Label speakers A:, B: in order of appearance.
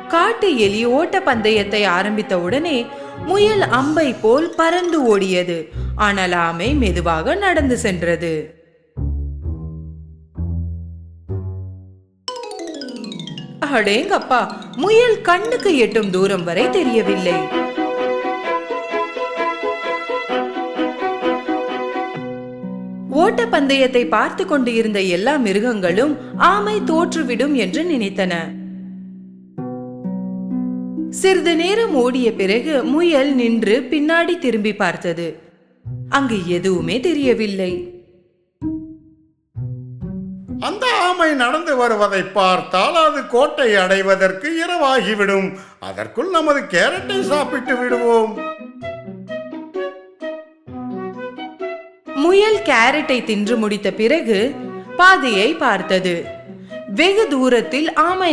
A: காட்டு எலி ஓட்ட பந்தயத்தை ஆரம்பித்த உடனே முயல் அம்பை போல் பறந்து ஓடியது. ஆனால் ஆமை மெதுவாக நடந்து சென்றது. அடேங்கப்பா, முயல் கண்ணுக்கு எட்டும் தூரம் வரை தெரியவில்லை. ஓட்ட பந்தயத்தை பார்த்து கொண்டு இருந்த எல்லா மிருகங்களும் ஆமை தோற்றுவிடும் என்று நினைத்தன. சிறிது நேரம் ஓடிய பிறகு முயல் நின்று பின்னாடி திரும்பி பார்த்தது. அங்கு எதுவுமே தெரியவில்லை.
B: அந்த ஆமை நடந்து வருவதை பார்த்தால் அது கோட்டை அடைவதற்கு இரவாகிவிடும். அதற்குள் நமது கேரட்டை சாப்பிட்டு விடுவோம்.
A: முயல் கேரட்டை தின்று முடித்த பிறகு பாதையை பார்த்தது. வெகு தூரத்தில் ஆமை